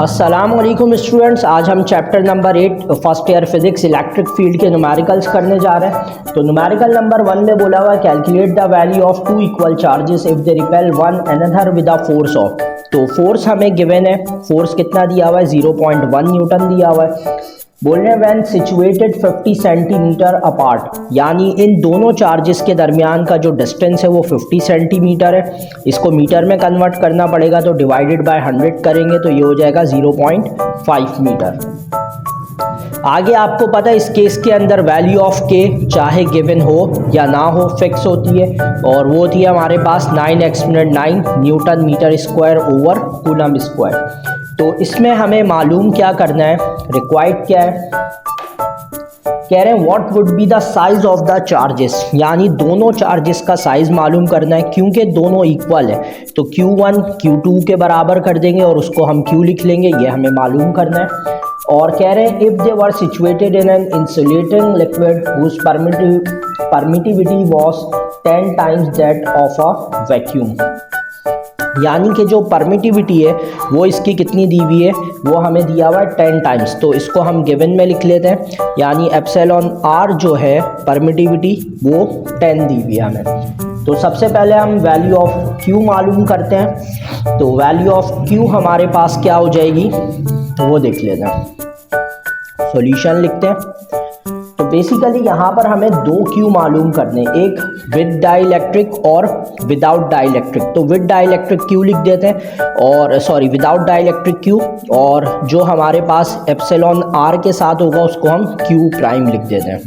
अस्सलामुअलैकुम स्टूडेंट्स, आज हम chapter number 8 first year physics electric field के न्यूमेरिकल्स करने जा रहे हैं। तो न्यूमेरिकल नंबर 1 में बोला हुआ है calculate the value of two equal charges if they repel one another with a force of. तो फोर्स हमें गिवन है, फोर्स कितना दिया हुआ है 0.1 न्यूटन दिया हुआ है। बोलने व्हेन सिचुएटेड 50 सेंटीमीटर अपार्ट, यानी इन दोनों चार्जेस के दरमियान का जो डिस्टेंस है वो 50 सेंटीमीटर है। इसको मीटर में कन्वर्ट करना पड़ेगा, तो डिवाइडेड बाय 100 करेंगे तो ये हो जाएगा 0.5 मीटर। आगे आपको पता है इस केस के अंदर वैल्यू ऑफ के चाहे गिवन हो या ना हो फिक्स होती है, और वो होती है हमारे पास 9 newton metre square over coulomb square. तो इसमें हमें मालूम क्या करना है, रिक्वायर्ड क्या है, कह रहे हैं what would be the size of the charges, यानी दोनों चार्जेस का साइज मालूम करना है। क्योंकि दोनों इक्वल है तो Q1 Q2 के बराबर कर देंगे और उसको हम Q लिख लेंगे, ये हमें मालूम करना है। और कह रहे हैं if they were situated in an insulating liquid whose permittivity was 10 times that of a vacuum, यानी कि जो परमिटिविटी है वो इसकी कितनी दी हुई है, वो हमें दिया हुआ है 10 टाइम्स। तो इसको हम गिवन में लिख लेते हैं, यानी एप्सिलॉन आर जो है परमिटिविटी वो 10 दी हुई है हमें। तो सबसे पहले हम वैल्यू ऑफ क्यू मालूम करते हैं। तो वैल्यू ऑफ क्यू हमारे पास क्या हो जाएगी वो देख लेते हैं, सॉल्यूशन लिखते हैं। तो बेसिकली यहाँ पर हमें दो क्यू मालूम करने, एक विद डाइलेक्ट्रिक और विदाउट डाइलेक्ट्रिक। तो विद डाइलेक्ट्रिक क्यू लिख देते हैं, और सॉरी विदाउट डाइलेक्ट्रिक क्यू, और जो हमारे पास एप्सिलॉन आर के साथ होगा उसको हम क्यू प्राइम लिख देते हैं।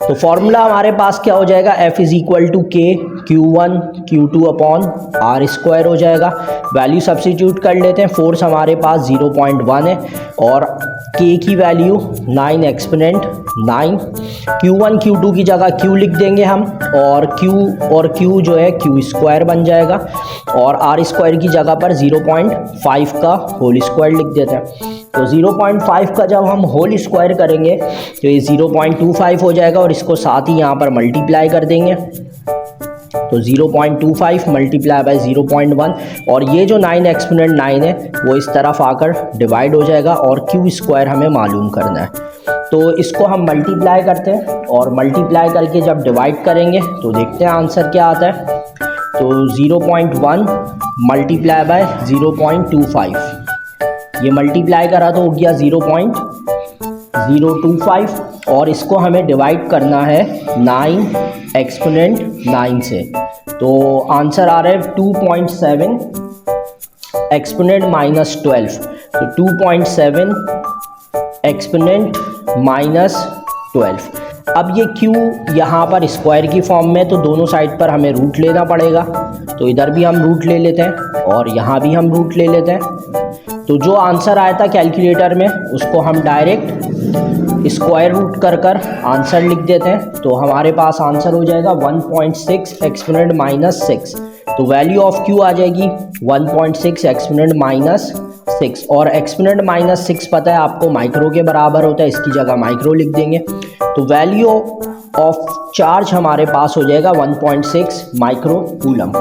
तो फॉर्मूला हमारे पास क्या हो जाएगा, F इज इक्वल टू के Q1 Q2 upon are square हो जाएगा। वैल्यू सब्सिट्यूट कर लेते हैं, फोर्स हमारे पास 0.1 है और K की वैल्यू 9 एक्सपोनेंट 9। Q1 Q2 की जगह Q लिख देंगे हम, और Q जो है Q स्क्वायर बन जाएगा, और आर स्क्वायर की जगह पर 0.5 का होल स्क्वायर लिख देते हैं। तो 0.5 का जब हम होल स्क्वायर करेंगे तो ये 0.25 हो जाएगा, और इसको साथ ही यहाँ पर मल्टीप्लाई कर देंगे। तो 0.25 मल्टीप्लाई बाय 0.1, और ये जो 9 एक्सपोनेंट 9 है वो इस तरफ आकर डिवाइड हो जाएगा, और क्यू स्क्वायर हमें मालूम करना है। तो इसको हम मल्टीप्लाई करते हैं, और मल्टीप्लाई करके जब डिवाइड करेंगे तो देखते हैं आंसर क्या आता है। तो 0.1 मल्टीप्लाई बाय 0.25, ये मल्टीप्लाई करा तो हो गया 0.025, और इसको हमें डिवाइड करना है 9 एक्सपोनेंट 9 से। तो आंसर आ रहा है 2.7 एक्सपोनेंट -12। तो 2.7 एक्सपोनेंट -12। अब ये क्यू यहाँ पर स्क्वायर की फॉर्म में, तो दोनों साइड पर हमें रूट लेना पड़ेगा। तो इधर भी हम रूट ले लेते हैं और यहाँ भी हम रूट ले लेते हैं। तो जो आंसर आया था कैलकुलेटर में उसको हम डायरेक्ट स्क्वायर रूट कर आंसर लिख देते हैं। तो हमारे पास आंसर हो जाएगा 1.6 एक्सपोनेंट -6। तो वैल्यू ऑफ क्यू आ जाएगी 1.6 एक्सपोनेंट -6, और एक्सपोनेंट -6 पता है आपको माइक्रो के बराबर होता है, इसकी जगह माइक्रो लिख देंगे। तो वैल्यू ऑफ चार्ज हमारे पास हो जाएगा 1.6 माइक्रो कूलम।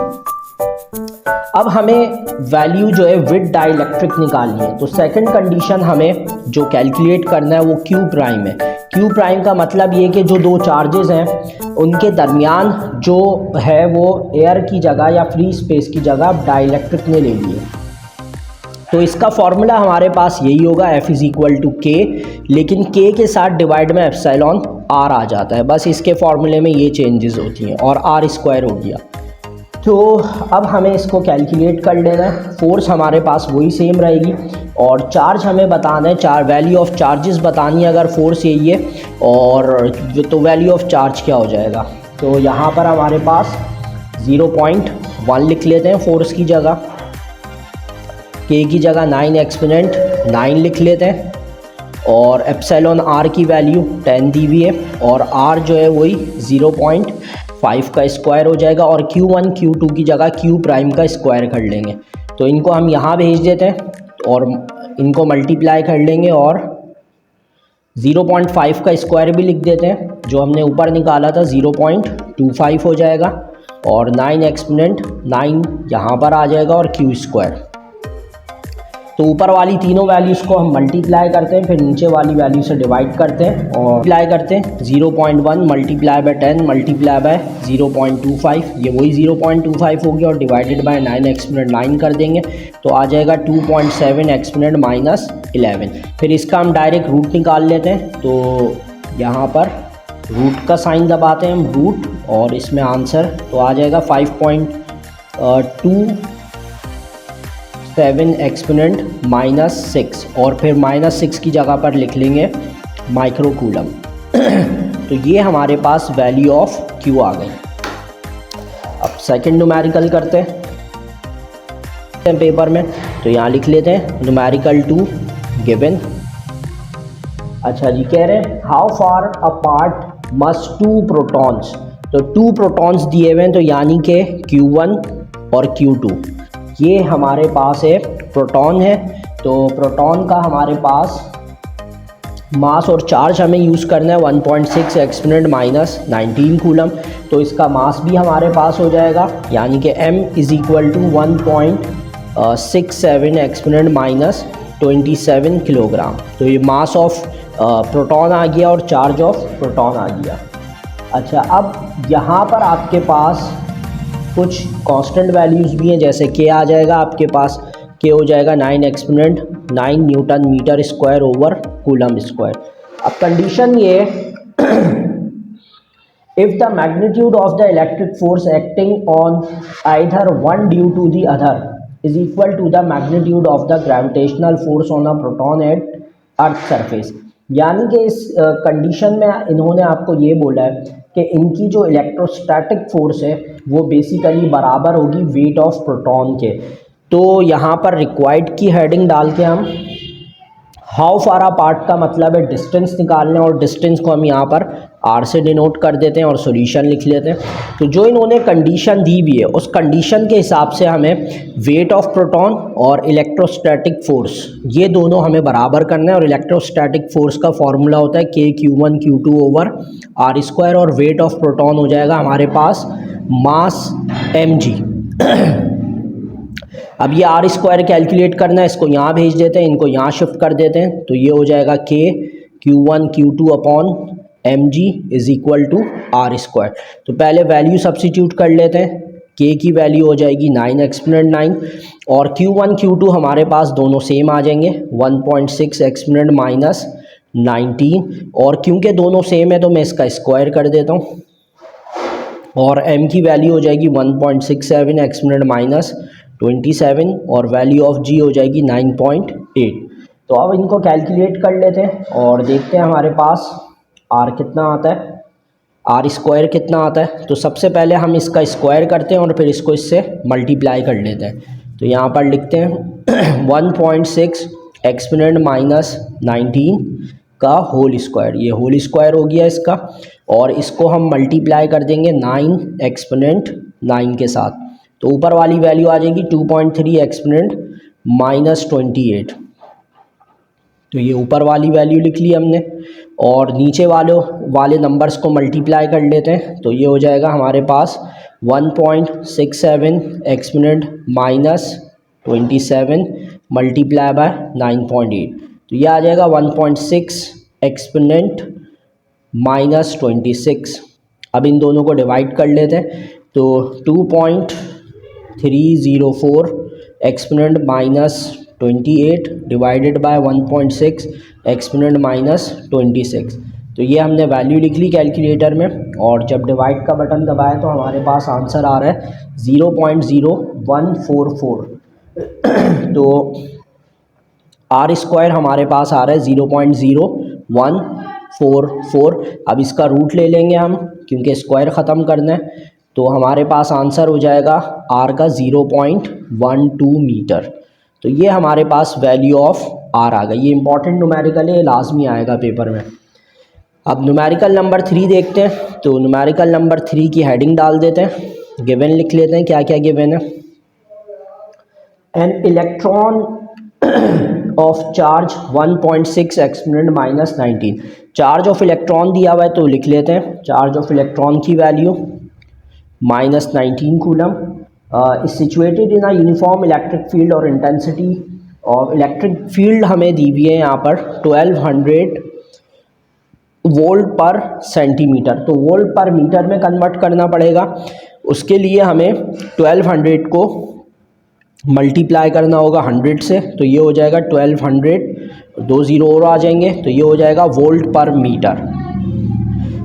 अब हमें वैल्यू जो है विद डाइलेक्ट्रिक निकालनी है। तो सेकंड कंडीशन हमें जो कैलकुलेट करना है वो क्यू प्राइम है। क्यू प्राइम का मतलब ये कि जो दो चार्जेस हैं उनके दरमियान जो है वो एयर की जगह या फ्री स्पेस की जगह डाइलेक्ट्रिक ने ले ली है। तो इसका फॉर्मूला हमारे पास यही होगा, F इज इक्वल टू के, लेकिन के के साथ डिवाइड में एप्सिलॉन आर आ जाता है, बस इसके फॉर्मूले में ये चेंजेस होती हैं, और आर स्क्वायर हो गया। तो अब हमें इसको कैलकुलेट कर लेना है। फोर्स हमारे पास वही सेम रहेगी, और चार्ज हमें बताना है, वैल्यू ऑफ चार्जेस बतानी है। अगर फोर्स यही है और तो वैल्यू ऑफ चार्ज क्या हो जाएगा, तो यहाँ पर हमारे पास 0.1 लिख लेते हैं फोर्स की जगह, के की जगह 9 एक्सपोनेंट 9 लिख लेते हैं, और एप्सिलॉन आर की वैल्यू 10 दी हुई है, और आर जो है वही 0.5 का स्क्वायर हो जाएगा, और Q1 Q2 की जगह Q प्राइम का स्क्वायर कर लेंगे। तो इनको हम यहाँ भेज देते हैं और इनको मल्टीप्लाई कर लेंगे, और 0.5 का स्क्वायर भी लिख देते हैं, जो हमने ऊपर निकाला था 0.25 हो जाएगा, और 9 एक्सपोनेंट 9 यहाँ पर आ जाएगा, और Q स्क्वायर। तो ऊपर वाली तीनों वैल्यूज़ को हम मल्टीप्लाई करते हैं, फिर नीचे वाली वैल्यू से डिवाइड करते हैं और मल्टीप्लाई करते हैं। 0.1 मल्टीप्लाई बाय 10 मल्टीप्लाई बाय 0.25, ये वही 0.25 हो गया, और डिवाइडेड बाय 9 एक्सपोनेंट 9 कर देंगे तो आ जाएगा 2.7 एक्सपोनेंट माइनस 11। फिर इसका हम डायरेक्ट रूट निकाल लेते हैं, तो यहाँ पर रूट का साइन दबाते हैं हम, रूट, और इसमें आंसर तो आ जाएगा 5.27 एक्सपोनेंट माइनस 6, और फिर -6 की जगह पर लिख लेंगे माइक्रो कूलम। तो ये हमारे पास वैल्यू ऑफ क्यू आ गई। अब सेकंड न्यूमेरिकल करते हैं पेपर में, तो यहाँ लिख लेते हैं न्यूमेरिकल 2 गिवन। अच्छा जी, कह रहे हैं how far apart must 2 protons, तो 2 प्रोटॉन्स दिए हुए हैं, तो यानी कि Q1 और Q2 ये हमारे पास एक प्रोटॉन है। तो प्रोटॉन का हमारे पास मास और चार्ज हमें यूज़ करना है 1.6 एक्सपोनेंट माइनस 19 कूलम, तो इसका मास भी हमारे पास हो जाएगा, यानी कि m is equal to 1.67 exponent minus 27 kilogram. तो ये मास ऑफ प्रोटॉन आ गया और चार्ज ऑफ प्रोटॉन आ गया। अच्छा, अब यहाँ पर आपके पास कुछ कांस्टेंट वैल्यूज़ भी हैं, जैसे k आ जाएगा आपके पास, k हो जाएगा 9 exponent 9 newton metre square over coulomb square. अब कंडीशन ये if the magnitude of the electric force acting on either one due to the other is equal to the magnitude of the gravitational force on a proton at earth surface, यानी कि इस condition में इन्होंने आपको ये बोला है कि इनकी जो इलेक्ट्रोस्टैटिक फोर्स है वो बेसिकली बराबर होगी वेट ऑफ प्रोटॉन के। तो यहाँ पर रिक्वायर्ड की हेडिंग डाल के हम हाउ फार अपार्ट का मतलब है डिस्टेंस निकालने, और डिस्टेंस को हम यहाँ पर r से डिनोट कर देते हैं और सॉल्यूशन लिख लेते हैं। तो जो इन्होंने कंडीशन दी हुई है उस कंडीशन के हिसाब से हमें वेट ऑफ प्रोटॉन और इलेक्ट्रोस्टैटिक फोर्स ये दोनों हमें बराबर करना है, और इलेक्ट्रोस्टैटिक फोर्स का फॉर्मूला होता है KQ1 Q2 over r square, और वेट ऑफ प्रोटॉन हो जाएगा हमारे पास मास mg। अब ये r स्क्वायर कैलकुलेट करना है, इसको यहाँ भेज देते हैं, इनको यहाँ शिफ्ट कर देते हैं, तो ये हो जाएगा KQ1 Q2 upon mg is equal to r square. तो पहले वैल्यू सब्सिट्यूट कर लेते हैं, k की वैल्यू हो जाएगी 9 एक्सपोनेंट 9, और Q1 Q2 हमारे पास दोनों सेम आ जाएंगे 1.6 एक्सपोनेंट माइनस 19, और क्योंकि दोनों सेम है तो मैं इसका स्क्वायर कर देता हूँ, और m की वैल्यू हो जाएगी 1.67 एक्सपोनेंट माइनस 27, और वैल्यू ऑफ g हो जाएगी 9.8। तो अब इनको कैलकुलेट कर लेते हैं और देखते हैं हमारे पास r कितना आता है, r स्क्वायर कितना आता है। तो सबसे पहले हम इसका स्क्वायर करते हैं और फिर इसको इससे मल्टीप्लाई कर लेते हैं। तो यहाँ पर लिखते हैं 1.6 एक्सपोनेंट माइनस 19 का होल स्क्वायर, ये होल स्क्वायर हो गया इसका, और इसको हम मल्टीप्लाई कर देंगे 9 एक्सपोनेंट 9 के साथ। तो ऊपर वाली वैल्यू आ जाएगी 2.3 एक्सपोनेंट माइनस 28। तो ये ऊपर वाली वैल्यू लिख ली हमने, और नीचे वाले नंबर्स को मल्टीप्लाई कर लेते हैं, तो ये हो जाएगा हमारे पास 1.67 एक्सपोनेंट माइनस 27 मल्टीप्लाई बाय 9.8, तो ये आ जाएगा 1.6 एक्सपोनेंट माइनस 26। अब इन दोनों को डिवाइड कर लेते हैं, तो 2.304 exponent minus 28 divided by 1.6 exponent minus 26। तो ये हमने वैल्यू लिख ली कैलकुलेटर में, और जब डिवाइड का बटन दबाए तो हमारे पास आंसर आ रहा है 0.0144। तो r स्क्वायर हमारे पास आ रहा है 0.0144। अब इसका रूट ले लेंगे हम, क्योंकि स्क्वायर ख़त्म करना है, तो हमारे पास आंसर हो जाएगा r का 0.12 मीटर। तो ये हमारे पास वैल्यू ऑफ r आ गई। ये इंपॉर्टेंट न्यूमेरिकल है, लाजमी आएगा पेपर में। अब न्यूमेरिकल नंबर 3 देखते हैं, तो न्यूमेरिकल नंबर 3 की हेडिंग डाल देते हैं, गिवन लिख लेते हैं क्या क्या गिवन है। An electron of charge 1.6 exponent minus 19, charge of electron दिया हुआ है, तो लिख लेते हैं चार्ज ऑफ इलेक्ट्रॉन की value -19 coulomb is situated in a uniform electric field और इंटेंसिटी और इलेक्ट्रिक फील्ड हमें दी हुई है यहाँ पर 1200 वोल्ट पर सेंटीमीटर। तो वोल्ट पर मीटर में कन्वर्ट करना पड़ेगा, उसके लिए हमें 1200 को मल्टीप्लाई करना होगा 100 से, तो ये हो जाएगा 1200, 2 ज़ीरो और आ जाएंगे, तो ये हो जाएगा वोल्ट पर मीटर।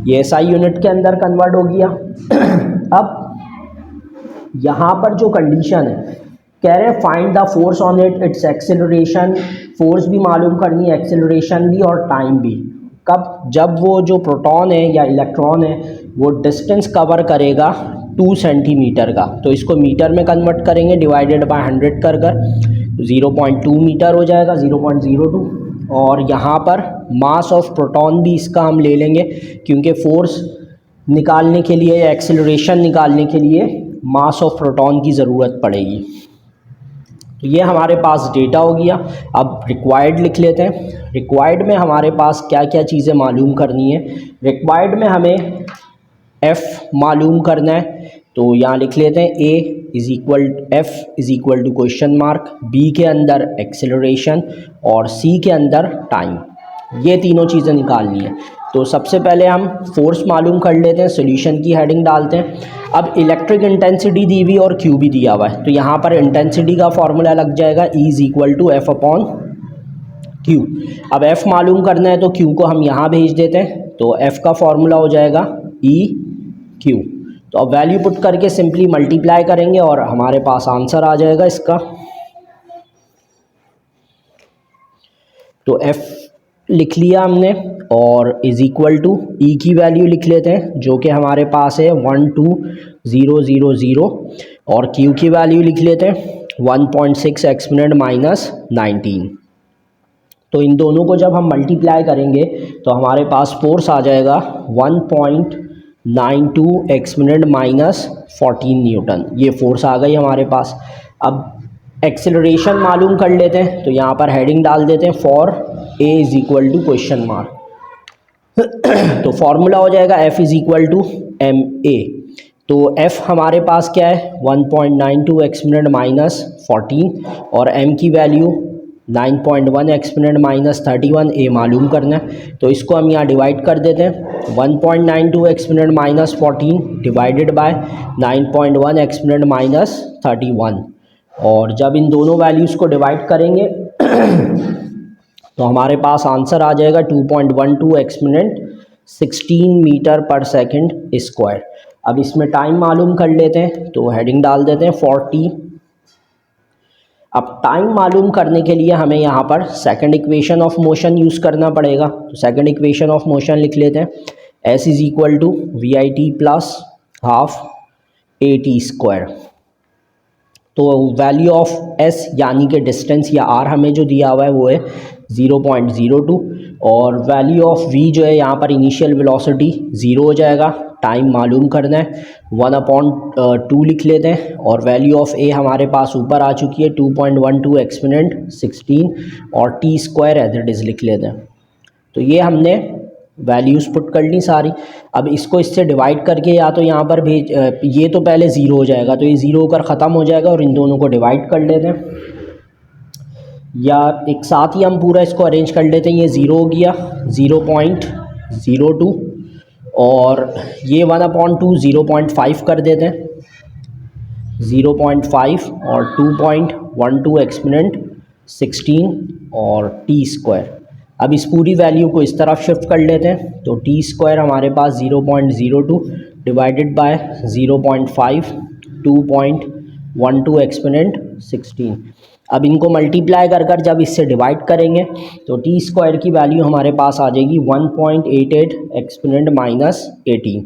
ये एसआई यूनिट के अंदर कन्वर्ट हो गया। अब यहाँ पर जो कंडीशन है, कह रहे हैं find the force on it, it's acceleration, force भी मालूम करनी है, एक्सेलरेशन भी और टाइम भी। कब? जब वो जो प्रोटॉन है या इलेक्ट्रॉन है वो डिस्टेंस कवर करेगा 2 सेंटीमीटर का, तो इसको मीटर में कन्वर्ट करेंगे डिवाइडेड बाय 100 कर 0.2 मीटर हो जाएगा, 0.02। और यहाँ पर मास ऑफ प्रोटॉन भी इसका हम ले लेंगे, क्योंकि फोर्स निकालने के लिए या एक्सेलरेशन निकालने के लिए मास ऑफ प्रोटॉन की ज़रूरत पड़ेगी। तो ये हमारे पास डेटा हो गया। अब रिक्वायर्ड लिख लेते हैं। रिक्वायर्ड में हमारे पास क्या क्या चीज़ें मालूम करनी है। रिक्वायर्ड में हमें F मालूम करना है, तो यहाँ लिख लेते हैं F is equal to question mark, B के अंदर एक्सेलरेशन और C के अंदर टाइम। ये तीनों चीज़ें निकालनी है। तो सबसे पहले हम फोर्स मालूम कर लेते हैं, सॉल्यूशन की हेडिंग डालते हैं। अब इलेक्ट्रिक इंटेंसिटी दी हुई और Q भी दिया हुआ है, तो यहाँ पर इंटेंसिटी का फॉर्मूला लग जाएगा E is equal to F upon Q। अब F मालूम करना है तो Q को हम यहाँ भेज देते हैं, तो F का फॉर्मूला हो जाएगा E Q। तो अब वैल्यू पुट करके सिंपली मल्टीप्लाई करेंगे और हमारे पास आंसर आ जाएगा इसका। तो F लिख लिया हमने और इज़ इक्वल टू ई की वैल्यू लिख लेते हैं, जो कि हमारे पास है 12000, और Q की वैल्यू लिख लेते हैं 1.6 एक्सपोनेंट माइनस 19। तो इन दोनों को जब हम मल्टीप्लाई करेंगे तो हमारे पास फोर्स आ जाएगा 1.92 एक्सपोनेंट माइनस 14 न्यूटन। ये फोर्स आ गई हमारे पास। अब एक्सेलरेशन मालूम कर लेते हैं, तो यहाँ पर हेडिंग डाल देते हैं for A is equal to question mark. तो फॉर्मूला हो जाएगा F is equal to ma। तो F हमारे पास क्या है 1.92 एक्सपोनेंट माइनस 14 और m की वैल्यू 9.1 एक्सपोनेंट माइनस 31, A मालूम करना है। तो इसको हम यहाँ डिवाइड कर देते हैं, 1.92 exponent minus 14 divided by 9.1 exponent minus 31। और जब इन दोनों वैल्यूज़ को डिवाइड करेंगे तो हमारे पास आंसर आ जाएगा 2.12 एक्सपोनेंट 16 मीटर पर सेकंड स्क्वायर। अब इसमें टाइम मालूम कर लेते हैं, तो हेडिंग डाल देते हैं 40। अब टाइम मालूम करने के लिए हमें यहाँ पर second equation of motion use करना पड़ेगा। तो सेकंड इक्वेशन ऑफ मोशन लिख लेते हैं, S is equal to VIT plus half AT square. तो वैल्यू ऑफ S यानी कि डिस्टेंस या R हमें जो दिया हुआ है वो है 0.02, और वैल्यू ऑफ V जो है यहाँ पर इनिशियल वेलोसिटी 0 हो जाएगा। टाइम मालूम करना है 1/2 लिख लेते हैं, और वैल्यू ऑफ A हमारे पास ऊपर आ चुकी है 2.12 एक्सपोनेंट 16 और T square as it is लिख लेते हैं। तो ये हमने वैल्यूज़ पुट कर ली सारी। अब इसको इससे डिवाइड करके या तो यहाँ पर भेज, ये तो पहले ज़ीरो हो जाएगा, तो ये ज़ीरो होकर ख़त्म हो जाएगा और इन दोनों को डिवाइड कर लेते हैं, या एक साथ ही हम पूरा इसको अरेंज कर लेते हैं। ये ज़ीरो हो गया 0.02 और ये 1/2 0.5 कर देते हैं, 0.5 और 2.12 एक्सपोनेंट 16 और T स्क्वायर। अब इस पूरी वैल्यू को इस तरफ शिफ्ट कर लेते हैं, तो T स्क्वायर हमारे पास 0.02 डिवाइडेड बाय 0.5 2.12 एक्सपोनेंट 16। अब इनको मल्टीप्लाई कर जब इससे डिवाइड करेंगे तो T स्क्वायर की वैल्यू हमारे पास आ जाएगी 1.88 एक्सपोनेंट माइनस 18।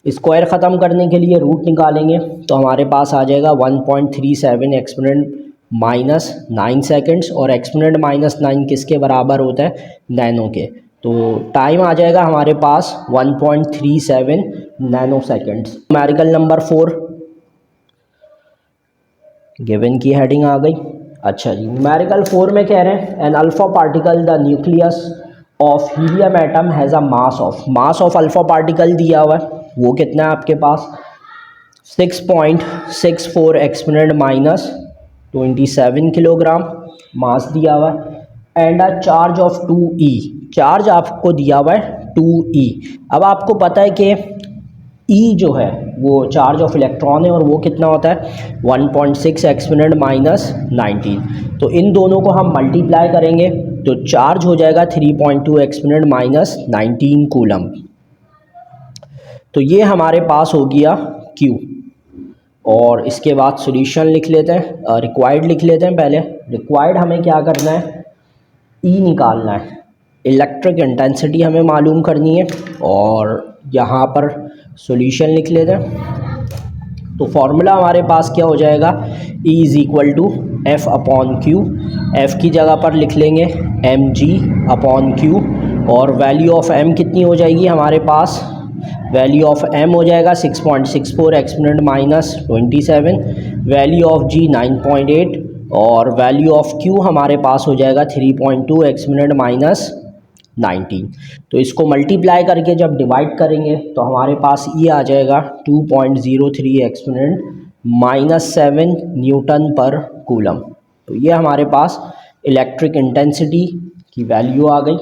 स्क्वायर ख़त्म करने के लिए रूट निकालेंगे तो हमारे पास आ जाएगा 1.37 एक्सपोनेंट माइनस 9 सेकेंड्स, और एक्सपोनेंट माइनस 9 किसके बराबर होता है, नैनो के। तो टाइम आ जाएगा हमारे पास 1.37 nanoseconds. Numerical number 4 given की हेडिंग आ गई। अच्छा जी, न्यूमेरिकल 4 में कह रहे हैं an alpha particle the nucleus of helium atom has a mass of alpha particle दिया हुआ है, वो कितना है आपके पास 6.64 एक्सपोनेंट माइनस 27 किलोग्राम। मास दिया हुआ है and a charge of 2e, charge आपको दिया हुआ है 2e। अब आपको पता है कि ई जो है वो चार्ज ऑफ इलेक्ट्रॉन है और वो कितना होता है 1.6 एक्सपोनेंट माइनस 19। तो इन दोनों को हम मल्टीप्लाई करेंगे तो चार्ज हो जाएगा 3.2 एक्सपोनेंट माइनस 19 कूलम। तो ये हमारे पास हो गया Q। और इसके बाद सॉल्यूशन लिख लेते हैं, रिक्वायर्ड लिख लेते हैं। पहले रिक्वायर्ड हमें क्या करना है, ई निकालना है, इलेक्ट्रिक इंटेंसिटी हमें मालूम करनी है और यहाँ पर सॉल्यूशन लिख लेते हैं। तो फॉर्मूला हमारे पास क्या हो जाएगा, E is equal to F upon Q. F की जगह पर लिख लेंगे mg अपॉन क्यू और वैल्यू ऑफ m कितनी हो जाएगी हमारे पास, वैल्यू ऑफ m हो जाएगा 6.64 एक्सपोनेंट माइनस 27, वैल्यू ऑफ g 9.8 और वैल्यू ऑफ q हमारे पास हो जाएगा 3.2 एक्सपोनेंट माइनस 19। तो इसको मल्टीप्लाई करके जब डिवाइड करेंगे तो हमारे पास ये आ जाएगा 2.03 एक्सपोनेंट माइनस 7 न्यूटन पर कूलम। तो ये हमारे पास इलेक्ट्रिक इंटेंसिटी की वैल्यू आ गई।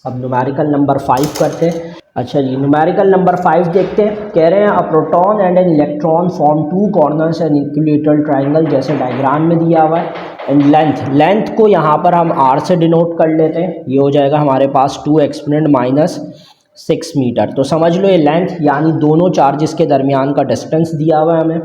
अब न्यूमेरिकल नंबर 5 करते हैं। अच्छा जी, न्यूमेरिकल नंबर 5 देखते हैं। कह रहे हैं a proton and an electron form two corners an equilateral triangle, जैसे डायग्राम में दिया हुआ है। एंड लेंथ को यहाँ पर हम r से डिनोट कर लेते हैं। ये हो जाएगा हमारे पास 2 एक्सपोनेंट माइनस 6 मीटर। तो समझ लो ये लेंथ यानी दोनों चार्जेस के दरमियान का डिस्टेंस दिया हुआ है हमें,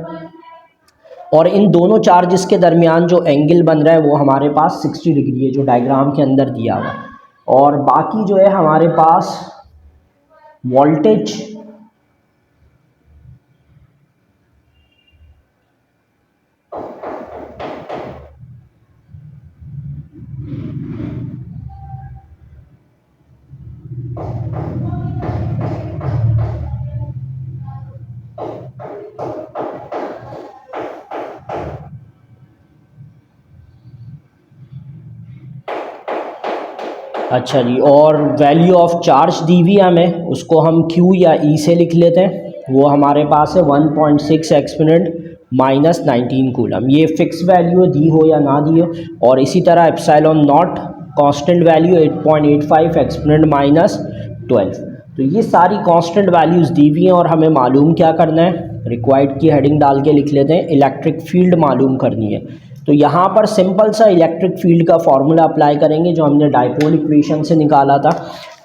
और इन दोनों चार्जेस के दरमियान जो एंगल बन रहा है वो हमारे पास 60 डिग्री है, जो डायग्राम के अंदर दिया हुआ है। और बाकी जो है हमारे पास वोल्टेज अच्छा जी, और वैल्यू ऑफ चार्ज दी हुई हमें, उसको हम Q या E से लिख लेते हैं। वो हमारे पास है 1.6 एक्सपोनेंट माइनस 19 कूलम। ये फिक्स वैल्यू दी हो या ना दी हो। और इसी तरह epsilon not constant value 8.85 exponent minus 12। तो ये सारी कांस्टेंट वैल्यूज़ दी हुई हैं और हमें मालूम क्या करना है, रिक्वायर्ड की हेडिंग डाल के लिख लेते हैं, इलेक्ट्रिक फील्ड मालूम करनी है। तो यहाँ पर सिंपल सा इलेक्ट्रिक फील्ड का फॉर्मूला अप्लाई करेंगे जो हमने डाइपोल इक्वेशन से निकाला था।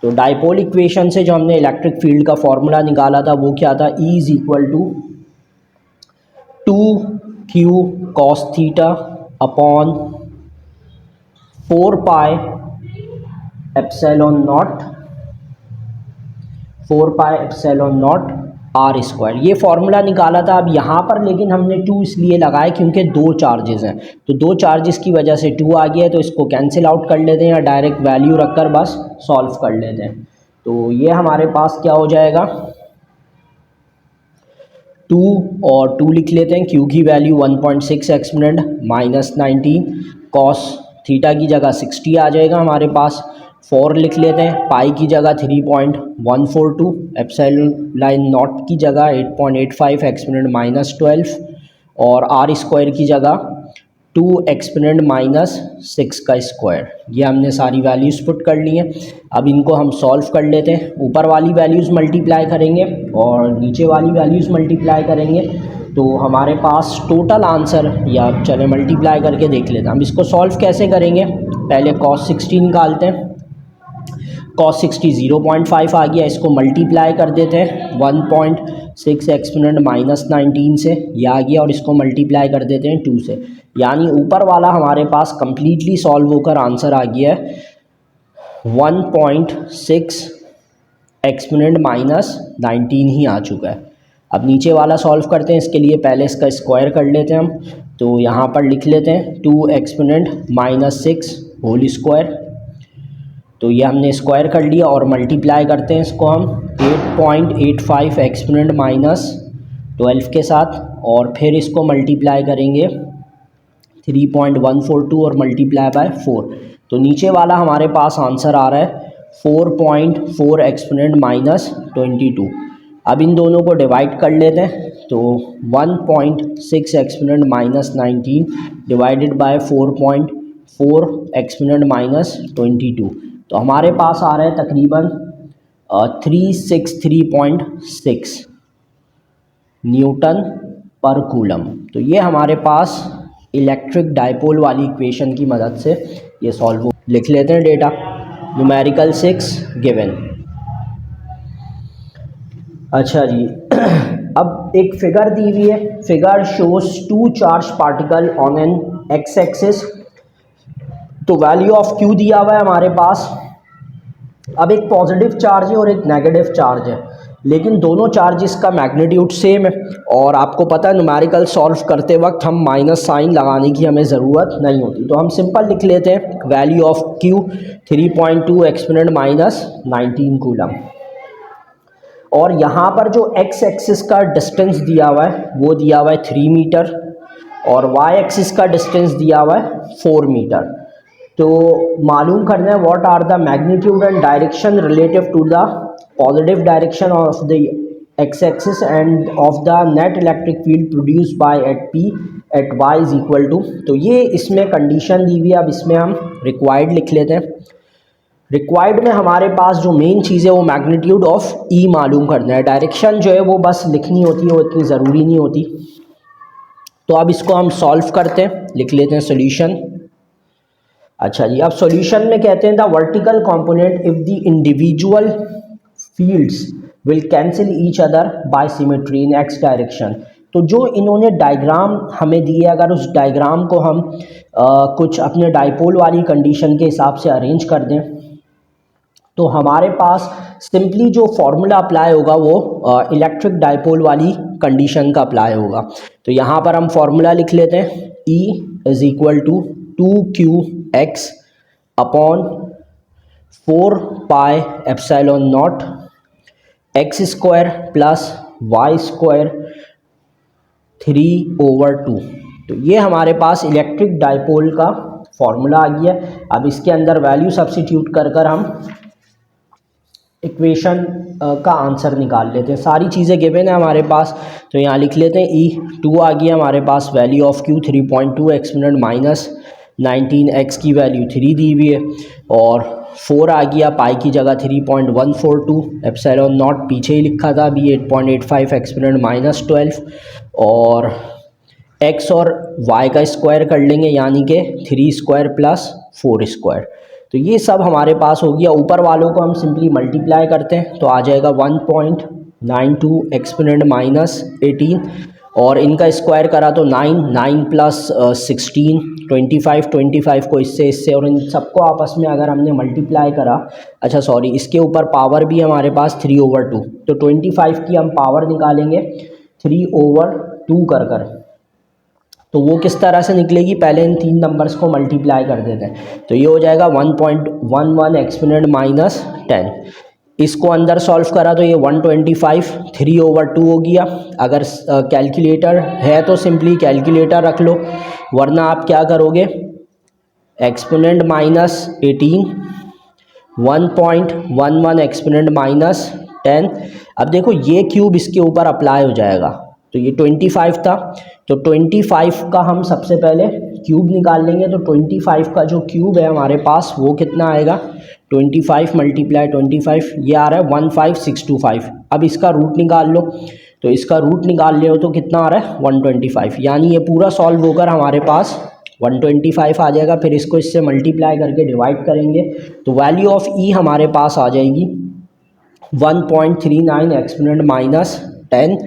तो डाइपोल इक्वेशन से जो हमने इलेक्ट्रिक फील्ड का फॉर्मूला निकाला था वो क्या था, E is equal to 2q cos theta upon 4 pi epsilon naught R square. ये फार्मूला निकाला था। अब यहाँ पर लेकिन हमने 2 इसलिए लगाया क्योंकि दो चार्जेस हैं, तो दो चार्जेस की वजह से 2 आ गया है। तो इसको कैंसिल आउट कर लेते हैं या डायरेक्ट वैल्यू रखकर बस सॉल्व कर लेते हैं। तो ये हमारे पास क्या हो जाएगा, 2 और 2 लिख लेते हैं। Q की value 1.6 exponent minus 19, cos theta की जगह 60 आ जाएगा हमारे पास। 4 लिख लेते हैं, पाई की जगह 3.142, एप्सिलॉन नॉट की जगह 8.85 एक्सपोनेंट माइनस 12 और आर स्क्वायर की जगह 2 एक्सपोनेंट माइनस 6 का स्क्वायर। ये हमने सारी वैल्यूज़ पुट कर ली हैं। अब इनको हम सॉल्व कर लेते हैं। ऊपर वाली वैल्यूज़ मल्टीप्लाई करेंगे और नीचे वाली वैल्यूज़ मल्टीप्लाई करेंगे तो हमारे पास टोटल आंसर, या चले मल्टीप्लाई करके देख लेते हैं। हम इसको सॉल्व कैसे करेंगे, पहले cos 60 निकालते हैं। cos 60 0.5 आ गया, इसको मल्टीप्लाई कर देते हैं 1.6 एक्सपोनेंट माइनस 19 से, ये आ गया, और इसको मल्टीप्लाई कर देते हैं 2 से। यानी ऊपर वाला हमारे पास कम्प्लीटली सॉल्व होकर आंसर आ गया है 1.6 एक्सपोनेंट माइनस 19 ही आ चुका है। अब नीचे वाला सॉल्व करते हैं। इसके लिए पहले इसका स्क्वायर कर लेते हैं हम। तो यहाँ पर लिख लेते हैं 2 एक्सपोनेंट माइनस 6 होल स्क्वायर। तो ये हमने स्क्वायर कर लिया और मल्टीप्लाई करते हैं इसको हम 8.85 एक्सपोनेंट माइनस 12 के साथ, और फिर इसको मल्टीप्लाई करेंगे 3.142 और मल्टीप्लाई बाय 4। तो नीचे वाला हमारे पास आंसर आ रहा है 4.4 एक्सपोनेंट माइनस 22। अब इन दोनों को डिवाइड कर लेते हैं। तो 1.6 exponent minus 19 divided by 4.4 4 exponent minus 22। तो हमारे पास आ रहा है तकरीबन 363.6 न्यूटन पर कूलम। तो ये हमारे पास इलेक्ट्रिक डाइपोल वाली इक्वेशन की मदद से ये सॉल्व हो। लिख लेते हैं डेटा। Numerical 6 given. अच्छा जी अब एक फिगर दी हुई है। Figure shows 2 charge particle on an x axis. तो वैल्यू ऑफ क्यू दिया हुआ है हमारे पास। अब एक पॉजिटिव चार्ज है और एक नेगेटिव चार्ज है, लेकिन दोनों चार्जेस का मैग्नीट्यूड सेम है। और आपको पता है न्यूमेरिकल सॉल्व करते वक्त हम माइनस साइन लगाने की हमें ज़रूरत नहीं होती। तो हम सिंपल लिख लेते हैं value of Q 3.2 exponent minus 19 coulomb. और यहाँ पर जो एक्स एक्सिस का डिस्टेंस दिया हुआ है वो दिया हुआ है 3 मीटर और वाई एक्सिस का डिस्टेंस दिया हुआ है 4 मीटर। तो मालूम करना है what are the magnitude and direction relative to the positive direction of the x axis and of the net electric field produced by at P at Y is equal to. तो ये इसमें condition दी हुई है। अब इसमें हम required लिख लेते हैं। रिक्वायर्ड में हमारे पास जो मेन चीज़ है वो मैग्नीट्यूड ऑफ ई मालूम करना है। डायरेक्शन जो है वो बस लिखनी होती है, वो इतनी ज़रूरी नहीं होती। तो अब इसको हम सॉल्व करते हैं। लिख लेते हैं सोल्यूशन। अच्छा जी अब सॉल्यूशन में कहते हैं the vertical component if the individual fields will cancel each other by symmetry in x direction. तो जो इन्होंने डायग्राम हमें दिए, अगर उस डायग्राम को हम कुछ अपने डाइपोल वाली कंडीशन के हिसाब से अरेंज कर दें तो हमारे पास सिंपली जो फॉर्मूला अप्लाई होगा वो इलेक्ट्रिक डाइपोल वाली कंडीशन का अप्लाई होगा। तो यहाँ पर हम फॉर्मूला लिख लेते हैं E is equal to 2QX upon 4 pi epsilon naught x square plus y square 3/2। तो ये हमारे पास इलेक्ट्रिक डाइपोल का फॉर्मूला आ गया। अब इसके अंदर वैल्यू सब्स्टिट्यूट कर हम इक्वेशन का आंसर निकाल लेते हैं। सारी चीज़ें गिवन है हमारे पास। तो यहाँ लिख लेते हैं E2 आ गया हमारे पास। Value of Q 3.2 exponent minus 19 x की वैल्यू 3 दी हुई है और 4 आ गया, पाई की जगह 3.142 एप्सिलॉन नॉट पीछे ही लिखा था अभी 8.85 एक्सपोनेंट माइनस 12 और x और y का स्क्वायर कर लेंगे यानी कि 3 स्क्वायर प्लस 4 स्क्वायर। तो ये सब हमारे पास हो गया। ऊपर वालों को हम सिंपली मल्टीप्लाई करते हैं तो आ जाएगा 1.92 एक्सपोनेंट माइनस 18 और इनका स्क्वायर करा तो 9 प्लस 16 25 को इससे और इन सबको आपस में अगर हमने मल्टीप्लाई करा, अच्छा सॉरी इसके ऊपर पावर भी हमारे पास 3/2। तो 25 की हम पावर निकालेंगे 3/2 कर। तो वो किस तरह से निकलेगी, पहले इन 3 नंबर्स को मल्टीप्लाई कर देते हैं। तो ये हो जाएगा 1.11 एक्सपोनेंट माइनस 10। इसको अंदर सॉल्व करा तो ये 125 3/2 हो गया। अगर कैलकुलेटर है तो सिंपली कैलकुलेटर रख लो, वरना आप क्या करोगे एक्सपोनेंट माइनस 18 1.11 एक्सपोनेंट माइनस 10। अब देखो ये क्यूब इसके ऊपर अप्लाई हो जाएगा। तो ये 25 था तो 25 का हम सबसे पहले क्यूब निकाल लेंगे। तो 25 का जो क्यूब है हमारे पास वो कितना आएगा 25 मल्टीप्लाई 25 ये आ रहा है 15625। अब इसका रूट निकाल लो। तो इसका रूट निकाल ले हो तो कितना आ रहा है 125, यानी ये पूरा सॉल्व होकर हमारे पास 125 आ जाएगा। फिर इसको इससे मल्टीप्लाई करके डिवाइड करेंगे तो वैल्यू ऑफ ई हमारे पास आ जाएगी 1.39 एक्सपोनेंट माइनस 10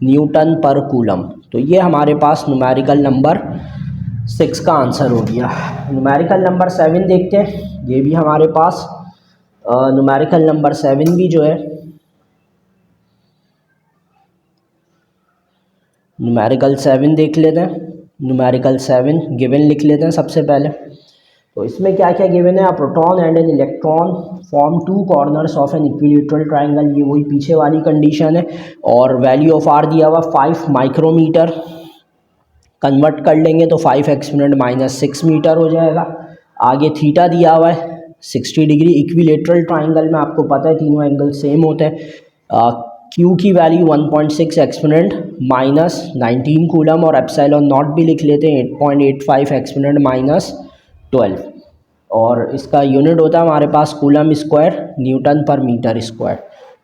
न्यूटन पर कूलम। तो ये हमारे पास न्यूमेरिकल नंबर 6 का आंसर हो गया। न्यूमेरिकल नंबर 7 देखते हैं। ये भी हमारे पास न्यूमेरिकल नंबर 7 भी जो है न्यूमेरिकल 7 देख लेते हैं। न्यूमेरिकल 7 गिवन लिख लेते हैं सबसे पहले। तो इसमें क्या क्या गिवन है, अ proton and an electron form 2 corners of N equilateral triangle. ये वही पीछे वाली कंडीशन है। और वैल्यू ऑफ आर दिया हुआ 5 माइक्रोमीटर, कन्वर्ट कर लेंगे तो 5 एक्सपोनेंट माइनस 6 मीटर हो जाएगा। आगे थीटा दिया हुआ है 60 डिग्री। इक्विलेटरल ट्राइंगल में आपको पता है तीनों एंगल सेम होते हैं। क्यू की वैल्यू 1.6 एक्सपोनेंट माइनस 19 कूलम और एप्सिलॉन नॉट भी लिख लेते हैं 8.85 एक्सपोनेंट माइनस 12 और इसका यूनिट होता है हमारे पास कूलम स्क्वायर न्यूटन पर मीटर स्क्वायर।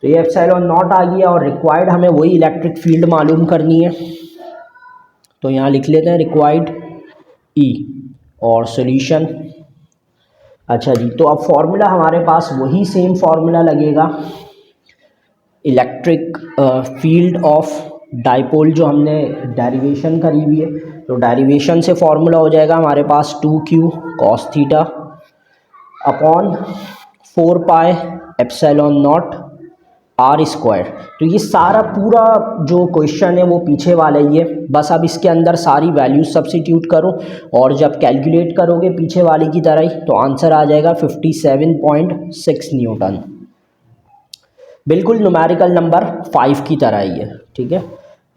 तो ये एप्सिलॉन नॉट आ गया और रिक्वायर्ड हमें वही इलेक्ट्रिक फील्ड मालूम करनी है। तो यहाँ लिख लेते हैं रिक्वायर्ड ई और सॉल्यूशन। अच्छा जी, तो अब फॉर्मूला हमारे पास वही सेम फॉर्मूला लगेगा इलेक्ट्रिक फील्ड ऑफ डाइपोल जो हमने डेरिवेशन करी हुई है। तो डेरिवेशन से फॉर्मूला हो जाएगा हमारे पास 2q cos theta upon 4 pi epsilon naught R square. तो ये सारा पूरा जो क्वेश्चन है वो पीछे वाला ही है, बस अब इसके अंदर सारी वैल्यूज सब्स्टिट्यूट करो और जब कैलकुलेट करोगे पीछे वाले की तरह ही तो आंसर आ जाएगा 57.6 न्यूटन। बिल्कुल न्यूमेरिकल नंबर 5 की तरह ही है। ठीक है,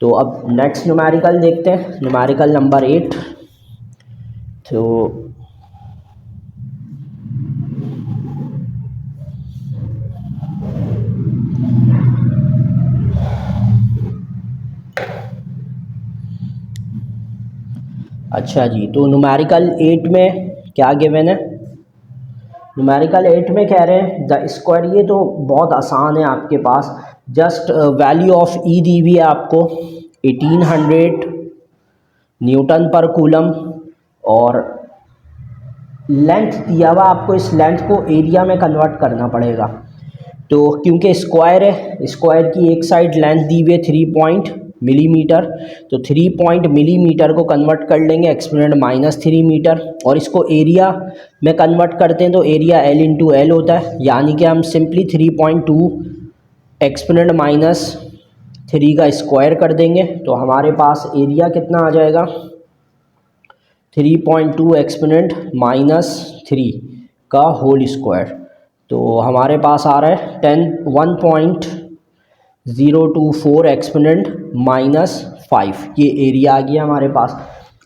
तो अब नेक्स्ट न्यूमेरिकल देखते हैं, न्यूमेरिकल नंबर 8। तो अच्छा जी, तो न्यूमेरिकल 8 में क्या गिवन है? न्यूमेरिकल 8 में कह रहे हैं द स्क्वायर, ये तो बहुत आसान है आपके पास, जस्ट वैल्यू ऑफ ई दी हुई है आपको 1800 न्यूटन पर कूलम और लेंथ दिया हुआ आपको, इस लेंथ को एरिया में कन्वर्ट करना पड़ेगा। तो क्योंकि स्क्वायर है, स्क्वायर की एक साइड लेंथ दी हुई है 3 मिलीमीटर, तो 3 मिलीमीटर को कन्वर्ट कर लेंगे एक्सपोनेंट -3 मीटर और इसको एरिया में कन्वर्ट करते हैं तो एरिया L इंटू एल होता है, यानी कि हम सिंपली 3.2 एक्सपोनेंट -3 का स्क्वायर कर देंगे तो हमारे पास एरिया कितना आ जाएगा 3.2 एक्सपोनेंट -3 का होल स्क्वायर। तो हमारे पास आ रहा है 1.024 एक्सपोनेंट -5, ये एरिया आ गया हमारे पास।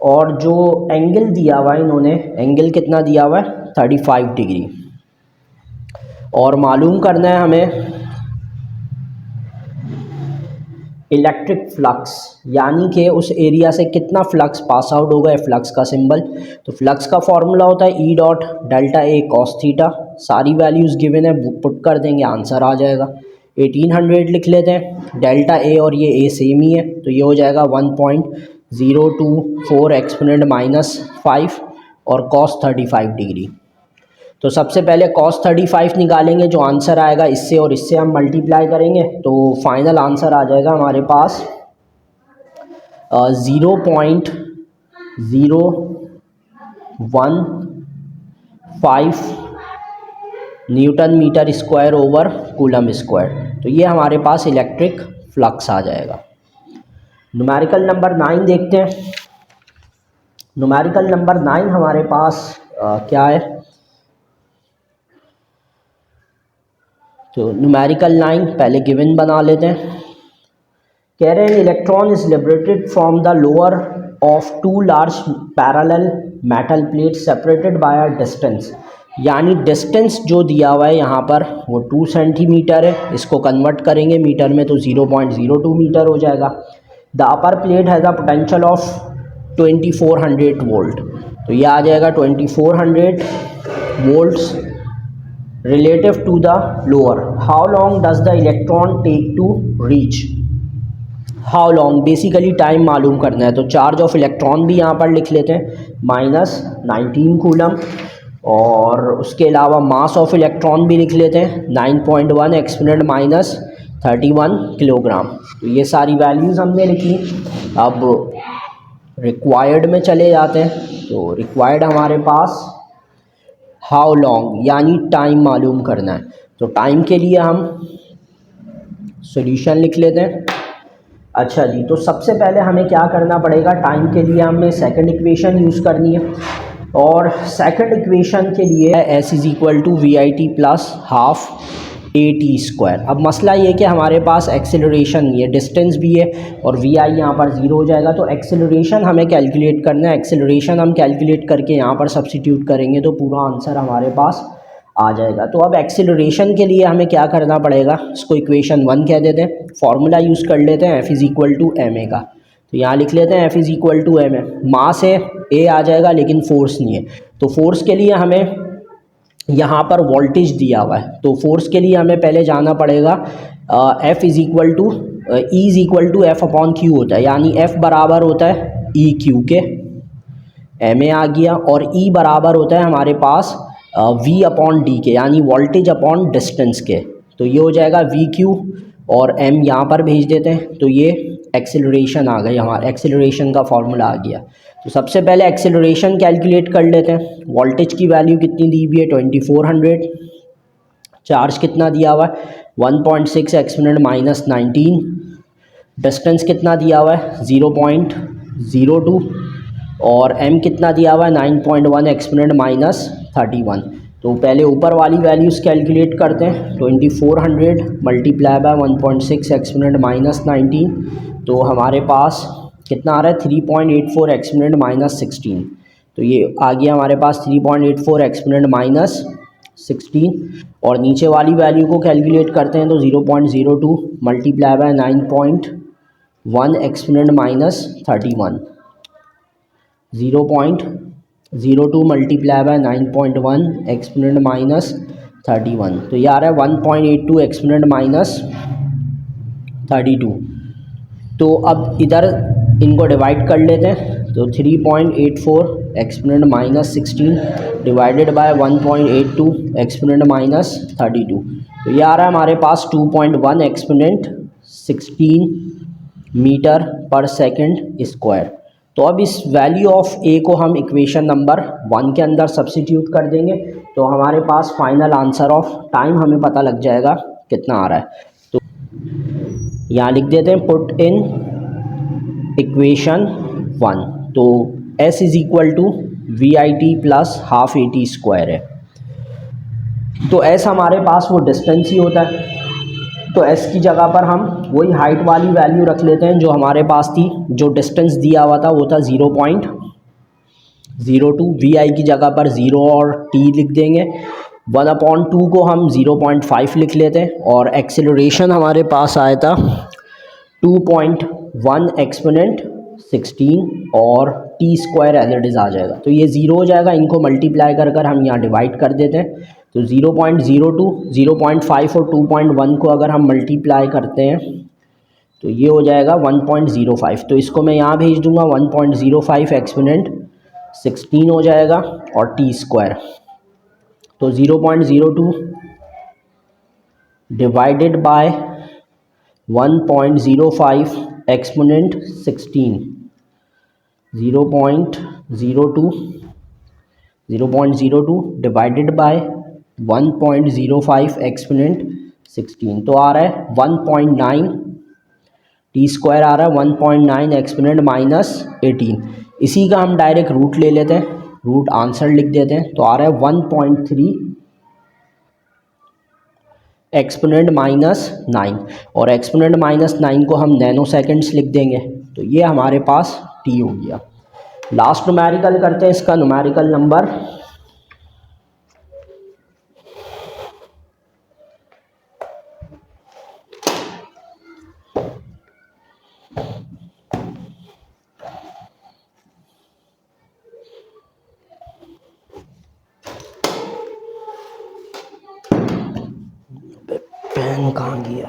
और जो एंगल दिया हुआ है इन्होंने, एंगल कितना दिया हुआ है 35 डिग्री, और मालूम करना है हमें इलेक्ट्रिक फ्लक्स, यानी कि उस एरिया से कितना फ्लक्स पास आउट होगा, फ्लक्स का सिंबल। तो फ्लक्स का फॉर्मूला होता है E dot delta A cos theta, सारी वैल्यूज़ गिवन है पुट कर देंगे आंसर आ जाएगा। 1800 लिख लेते हैं, डेल्टा ए और ये ए सेम ही है तो ये हो जाएगा 1.024 एक्सपोनेंट -5 और कॉस 35 डिग्री। तो सबसे पहले cos 35 निकालेंगे, जो आंसर आएगा इससे और इससे हम मल्टीप्लाई करेंगे तो फाइनल आंसर आ जाएगा हमारे पास 0.015 newton metre square over coulomb square. तो ये हमारे पास इलेक्ट्रिक फ्लक्स आ जाएगा। न्यूमेरिकल नंबर 9 देखते हैं। न्यूमेरिकल नंबर 9 हमारे पास क्या है? तो न्यूमेरिकल 9 पहले गिवन बना लेते हैं। कह रहे हैं electron is liberated from the lower of 2 large parallel metal plate separated by a distance, यानी डिस्टेंस जो दिया हुआ है यहाँ पर वो 2 सेंटीमीटर है, इसको कन्वर्ट करेंगे मीटर में तो 0.02 मीटर हो जाएगा। The upper plate has a potential of 2400 volt, तो ये आ जाएगा 2400 volts relative to the lower. How long does the electron take to reach? How long basically time मालूम करना है, तो चार्ज ऑफ इलेक्ट्रॉन भी यहाँ पर लिख लेते हैं -19 कूलम, और उसके अलावा मास ऑफ इलेक्ट्रॉन भी लिख लेते हैं 9.1 एक्सपोनेंट -31 किलोग्राम। तो ये सारी वैल्यूज़ हमने लिखी। अब रिक्वायर्ड में चले जाते हैं, तो रिक्वायर्ड हमारे पास हाउ लॉन्ग यानी टाइम मालूम करना है, तो टाइम के लिए हम सॉल्यूशन लिख लेते हैं। अच्छा जी, तो सबसे पहले हमें क्या करना पड़ेगा, टाइम के लिए हमें सेकंड इक्वेशन यूज़ करनी है, और सेकंड इक्वेशन के लिए S is equal to VIT plus half AT²। अब मसला ये कि हमारे पास एक्सेलरेशन नहीं है, डिस्टेंस भी है और VI यहाँ पर 0 हो जाएगा, तो एक्सेलरेशन हमें कैलकुलेट करना है। एक्सेलरेशन हम कैलकुलेट करके यहाँ पर सब्स्टिट्यूट करेंगे तो पूरा आंसर हमारे पास आ जाएगा। तो अब एक्सेलरेशन के लिए हमें क्या करना पड़ेगा, इसको इक्वेशन 1 कह देते हैं, फार्मूला यूज़ कर लेते हैं F is equal to ma का। तो यहाँ लिख लेते हैं F is equal to M है, मास है ए आ जाएगा लेकिन फोर्स नहीं है। तो फोर्स के लिए हमें यहाँ पर वोल्टेज दिया हुआ है, तो फोर्स के लिए हमें पहले जाना पड़ेगा F is equal to E is equal to F upon Q होता है, यानी F बराबर होता है ई क्यू के, एम ए आ गया, और ई बराबर होता है हमारे पास वी अपॉन डी के, यानी वोल्टेज अपॉन डिस्टेंस के। तो ये हो जाएगा वी क्यू और एम यहाँ पर भेज देते हैं, तो ये एक्सेलरेशन आ गई, हमारा एक्सेलरेशन का फॉर्मूला आ गया। तो सबसे पहले एक्सेलरेशन कैलकुलेट कर लेते हैं। वोल्टेज की वैल्यू कितनी दी हुई है 2400, चार्ज कितना दिया हुआ है 1.6 एक्सपोनेंट माइनस 19, डिस्टेंस कितना दिया हुआ है 0.02, और m कितना दिया हुआ है 9.1 एक्सपोनेंट माइनस 31। तो पहले ऊपर वाली वैल्यूज़ कैलकुलेट करते हैं। 2400 मल्टीप्लाई बाय 1.6 एक्सपोनेंट माइनस 19, तो हमारे पास कितना आ रहा है 3.84 एक्सपोनेंट माइनस 16। तो ये आ गया हमारे पास 3.84 एक्सपोनेंट माइनस 16, और नीचे वाली वैल्यू को कैलकुलेट करते हैं तो 0.02 multiply by 9.1 exponent minus 31, 0.02 multiply by 9.1 exponent minus 31, तो ये आ रहा है 1.82 एक्सपोनेंट माइनस 32। तो अब इधर इनको डिवाइड कर लेते हैं, तो 3.84 exponent minus 16 divided by 1.82 exponent minus 32, तो ये आ रहा है हमारे पास 2.1 एक्सपोनेंट 16 मीटर पर सेकंड स्क्वायर। तो अब इस वैल्यू ऑफ ए को हम इक्वेशन नंबर 1 के अंदर सब्स्टिट्यूट कर देंगे, तो हमारे पास फाइनल आंसर ऑफ टाइम हमें पता लग जाएगा कितना आ रहा है। तो यहाँ लिख देते हैं पुट इन इक्वेशन 1, तो S is equal to V I T plus half A T square है। तो S हमारे पास वो डिस्टेंस ही होता है, तो S की जगह पर हम वही हाइट वाली वैल्यू रख लेते हैं जो हमारे पास थी। जो डिस्टेंस दिया हुआ था वो था 0.02, वी आई की जगह पर 0 और t लिख देंगे, 1/2 को हम 0.5 लिख लेते हैं, और एक्सेलरेशन हमारे पास आया था 2.1 एक्सपोनेंट 16 और T square as it is आ जाएगा। तो ये 0 हो जाएगा, इनको मल्टीप्लाई कर हम यहाँ डिवाइड कर देते हैं। तो 0.02, 0.5 और 2.1 को अगर हम मल्टीप्लाई करते हैं तो ये हो जाएगा 1.05। तो इसको मैं यहाँ भेज दूँगा, 1.05 एक्सपोनेंट 16 हो जाएगा और टी स्क्वायर। तो 0.02 divided by 1.05 exponent 16, 0.02 divided by 1.05 exponent 16, तो आ रहा है 1.9, टी स्क्वायर आ रहा है 1.9 एक्सपोनेंट माइनस 18। इसी का हम डायरेक्ट रूट ले लेते हैं, रूट आंसर लिख देते हैं, तो आ रहा है 1.3 एक्सपोनेंट माइनस 9, और एक्सपोनेंट माइनस 9 को हम नैनो सेकेंड्स लिख देंगे, तो ये हमारे पास टी हो गया। लास्ट न्यूमेरिकल करते हैं, इसका न्यूमेरिकल नंबर पेन कहाँ गया।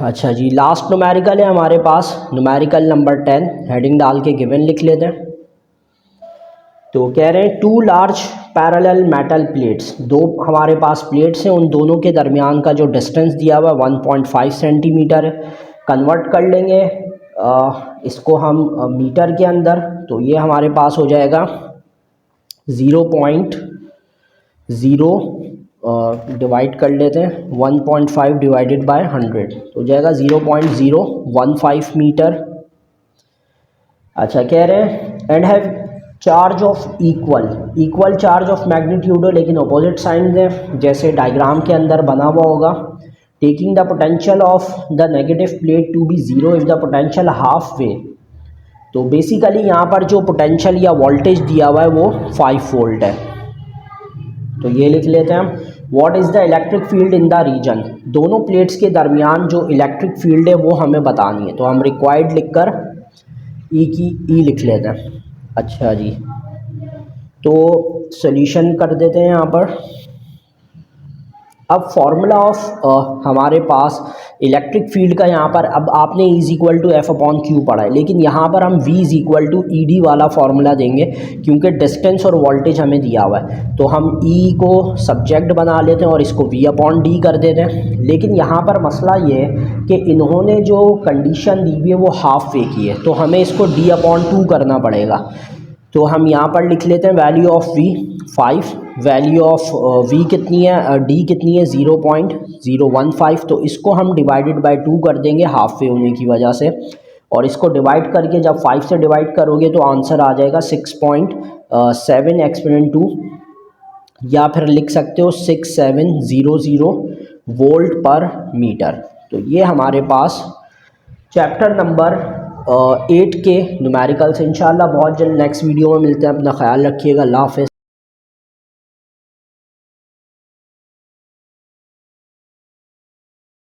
अच्छा जी, लास्ट न्यूमेरिकल है हमारे पास, न्यूमेरिकल नंबर 10, हेडिंग डाल के गिवन लिख लेते हैं। तो कह रहे हैं 2 लार्ज पैरेलल मेटल प्लेट्स, दो हमारे पास प्लेट्स हैं, उन दोनों के दरमियान का जो डिस्टेंस दिया हुआ 1.5 सेंटीमीटर है। कन्वर्ट कर लेंगे इसको हम मीटर के अंदर, तो ये हमारे पास हो जाएगा 0.0 डिवाइड कर लेते हैं 1.5 डिवाइडेड बाय 100, तो हो जाएगा 0.015 मीटर। अच्छा, कह रहे हैं and have charge of equal charge of magnitude हो, लेकिन अपोजिट साइन है, जैसे डायग्राम के अंदर बना हुआ होगा। Taking the potential of the negative plate to be zero if the potential half way. तो बेसिकली यहाँ पर जो पोटेंशियल या वोल्टेज दिया हुआ है वो 5 वोल्ट है। तो ये लिख लेते हैं हम, what is the electric field in the region. दोनों प्लेट्स के दरमियान जो इलेक्ट्रिक फील्ड है वो हमें बतानी है, तो हम रिक्वायर्ड लिखकर ई की ई लिख लेते हैं। अच्छा जी, तो सॉल्यूशन कर देते हैं यहाँ पर। अब फॉर्मूला ऑफ हमारे पास इलेक्ट्रिक फील्ड का यहाँ पर, अब आपने is equal to F upon Q पढ़ा है, लेकिन यहाँ पर हम V is equal to E D वाला फार्मूला देंगे क्योंकि डिस्टेंस और वोल्टेज हमें दिया हुआ है। तो हम ई को सब्जेक्ट बना लेते हैं और इसको वी अपॉन डी कर देते हैं। लेकिन यहाँ पर मसला ये है कि इन्होंने जो कंडीशन दी हुई है वो हाफ वे की है, तो हमें इसको डी अपॉन 2 करना पड़ेगा। तो हम यहाँ पर लिख लेते हैं value of V 5, value of V कितनी है, डी कितनी है 0.015। तो इसको हम डिवाइडेड बाय 2 कर देंगे हाफ वे होने की वजह से, और इसको डिवाइड करके जब 5 से डिवाइड करोगे तो आंसर आ जाएगा 6.7 एक्सपोनेंट 2, या फिर लिख सकते हो 6700 वोल्ट पर मीटर। तो ये हमारे पास चैप्टर नंबर 8 के न्यूमेरिकल्स। इंशाल्लाह बहुत जल्द नेक्स्ट वीडियो में मिलते हैं। अपना ख्याल रखिएगा। अल्लाह हाफ़िज़।